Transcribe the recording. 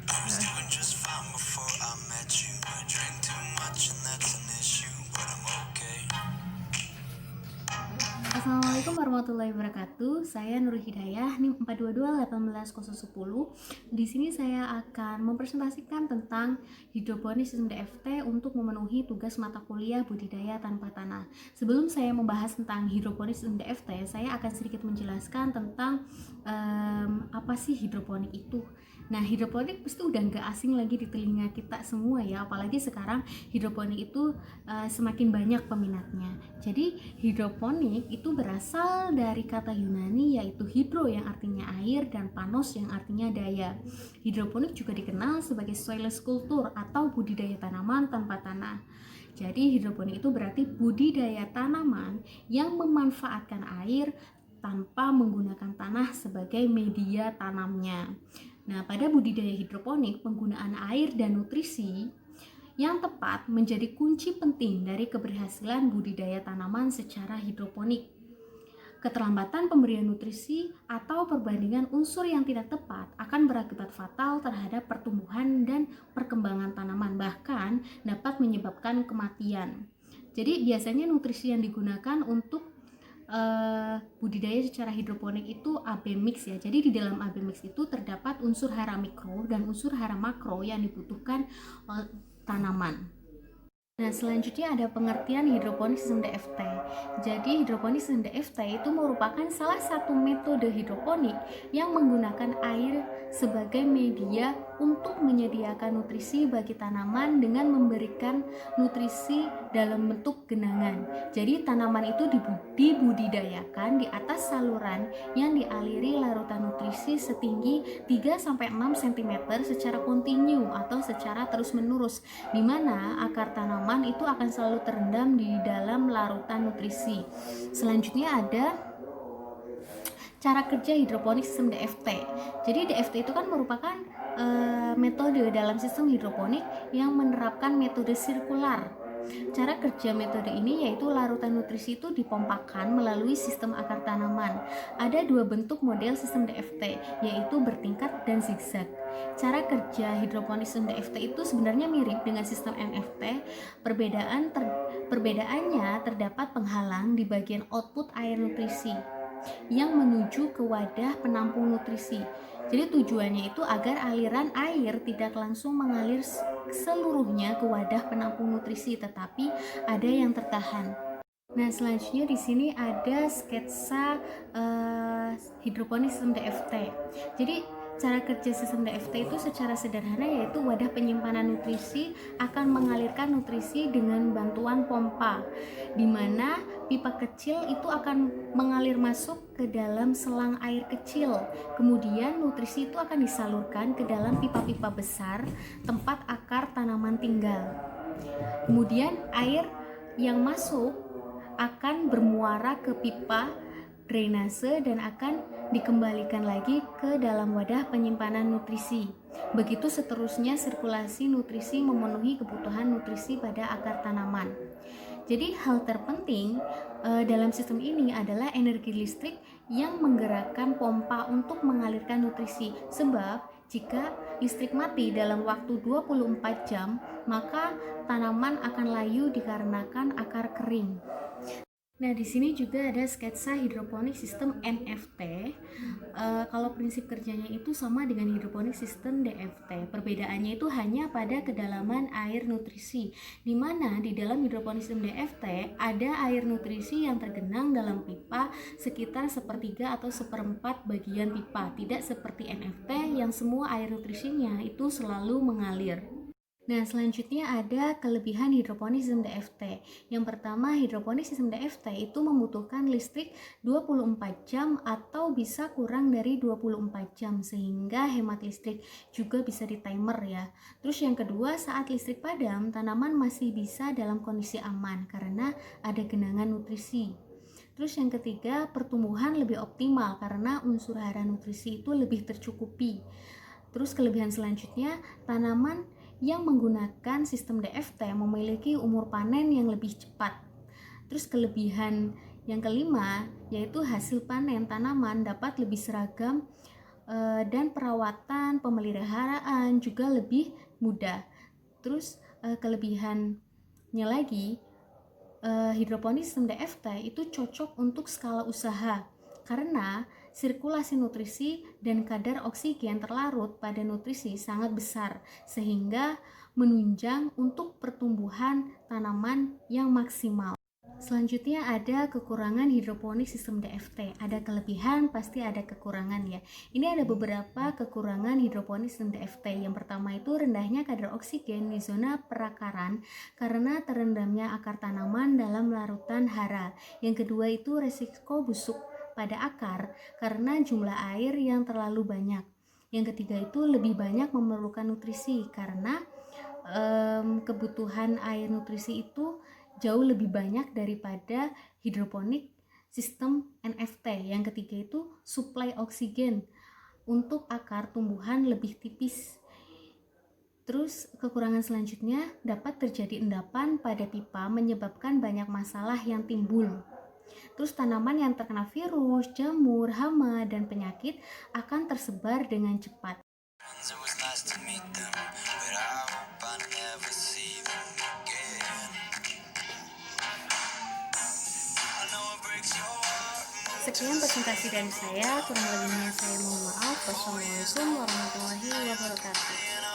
I was doing just fine before I met you. I drink too much and that's an issue, but I'm okay. Assalamualaikum warahmatullahi wabarakatuh. Saya Nur Hidayah, NIM 422 18010. Di sini saya akan mempresentasikan tentang hidroponik sistem DFT untuk memenuhi tugas mata kuliah budidaya tanpa tanah. Sebelum saya membahas tentang hidroponik sistem DFT, saya akan sedikit menjelaskan tentang apa sih hidroponik itu. Nah, hidroponik pasti udah nggak asing lagi di telinga kita semua ya, apalagi sekarang hidroponik itu semakin banyak peminatnya. Jadi hidroponik itu berasal dari kata Yunani yaitu hidro yang artinya air dan panos yang artinya daya. Hidroponik juga dikenal sebagai soilless culture atau budidaya tanaman tanpa tanah. Jadi hidroponik itu berarti budidaya tanaman yang memanfaatkan air tanpa menggunakan tanah sebagai media tanamnya. Nah, pada budidaya hidroponik, penggunaan air dan nutrisi yang tepat menjadi kunci penting dari keberhasilan budidaya tanaman secara hidroponik. Keterlambatan pemberian nutrisi atau perbandingan unsur yang tidak tepat akan berakibat fatal terhadap pertumbuhan dan perkembangan tanaman, bahkan dapat menyebabkan kematian. Jadi biasanya nutrisi yang digunakan untuk budidaya secara hidroponik itu AB mix ya. Jadi di dalam AB mix itu terdapat unsur hara mikro dan unsur hara makro yang dibutuhkan tanaman. Nah, selanjutnya ada pengertian hidroponik sistem DFT. Jadi, hidroponik sistem DFT itu merupakan salah satu metode hidroponik yang menggunakan air sebagai media untuk menyediakan nutrisi bagi tanaman dengan memberikan nutrisi dalam bentuk genangan. Jadi, tanaman itu dibudidayakan di atas saluran yang dialiri larutan nutrisi setinggi 3-6 cm secara kontinu atau secara terus-menerus, di mana akar tanaman itu akan selalu terendam di dalam larutan nutrisi. Selanjutnya ada cara kerja hidroponik sistem DFT. Jadi DFT itu kan merupakan metode dalam sistem hidroponik yang menerapkan metode sirkular. Cara kerja metode ini yaitu larutan nutrisi itu dipompakan melalui sistem akar tanaman. Ada dua bentuk model sistem DFT, yaitu bertingkat dan zigzag. Cara kerja hidroponik sistem DFT itu sebenarnya mirip dengan sistem NFT. Perbedaannya terdapat penghalang di bagian output air nutrisi yang menuju ke wadah penampung nutrisi. Jadi tujuannya itu agar aliran air tidak langsung mengalir seluruhnya ke wadah penampung nutrisi, tetapi ada yang tertahan. Nah, selanjutnya di sini ada sketsa hidroponik sistem DFT. Jadi cara kerja sistem DFT itu secara sederhana yaitu wadah penyimpanan nutrisi akan mengalirkan nutrisi dengan bantuan pompa, di mana pipa kecil itu akan mengalir masuk ke dalam selang air kecil. Kemudian nutrisi itu akan disalurkan ke dalam pipa-pipa besar tempat akar tanaman tinggal. Kemudian air yang masuk akan bermuara ke pipa drainase dan akan dikembalikan lagi ke dalam wadah penyimpanan nutrisi. Begitu seterusnya sirkulasi nutrisi memenuhi kebutuhan nutrisi pada akar tanaman. Jadi hal terpenting dalam sistem ini adalah energi listrik yang menggerakkan pompa untuk mengalirkan nutrisi. Sebab jika listrik mati dalam waktu 24 jam, maka tanaman akan layu dikarenakan akar kering. Nah, di sini juga ada sketsa hidroponik sistem NFT. Kalau prinsip kerjanya itu sama dengan hidroponik sistem DFT. Perbedaannya itu hanya pada kedalaman air nutrisi, di mana di dalam hidroponik sistem DFT ada air nutrisi yang tergenang dalam pipa sekitar sepertiga atau seperempat bagian pipa, tidak seperti NFT yang semua air nutrisinya itu selalu mengalir. Nah, selanjutnya ada kelebihan hidroponik sistem DFT. Yang pertama, hidroponik sistem DFT itu membutuhkan listrik 24 jam atau bisa kurang dari 24 jam sehingga hemat listrik, juga bisa di timer ya. Terus yang kedua, saat listrik padam, tanaman masih bisa dalam kondisi aman karena ada genangan nutrisi. Terus yang ketiga, pertumbuhan lebih optimal karena unsur hara nutrisi itu lebih tercukupi. Terus kelebihan selanjutnya, tanaman yang menggunakan sistem DFT memiliki umur panen yang lebih cepat. Terus kelebihan yang kelima yaitu hasil panen tanaman dapat lebih seragam dan perawatan pemeliharaan juga lebih mudah. Terus kelebihannya lagi, hidroponik sistem DFT itu cocok untuk skala usaha karena sirkulasi nutrisi dan kadar oksigen terlarut pada nutrisi sangat besar sehingga menunjang untuk pertumbuhan tanaman yang maksimal. Selanjutnya ada kekurangan hidroponik sistem DFT. Ada kelebihan, pasti ada kekurangan ya. Ini ada beberapa kekurangan hidroponik sistem DFT. Yang pertama itu rendahnya kadar oksigen di zona perakaran karena terendamnya akar tanaman dalam larutan hara. Yang kedua itu resiko busuk pada akar karena jumlah air yang terlalu banyak. Yang ketiga itu lebih banyak memerlukan nutrisi karena kebutuhan air nutrisi itu jauh lebih banyak daripada hidroponik sistem NFT. Yang ketiga itu suplai oksigen untuk akar tumbuhan lebih tipis. Terus kekurangan selanjutnya dapat terjadi endapan pada pipa menyebabkan banyak masalah yang timbul. Terus tanaman yang terkena virus, jamur, hama, dan penyakit akan tersebar dengan cepat. It was nice to meet them, but I hope I never see them again. I know it breaks your heart. Sekian presentasi dari saya, kurang lebihnya saya mohon maaf. Wassalamualaikum warahmatullahi wabarakatuh.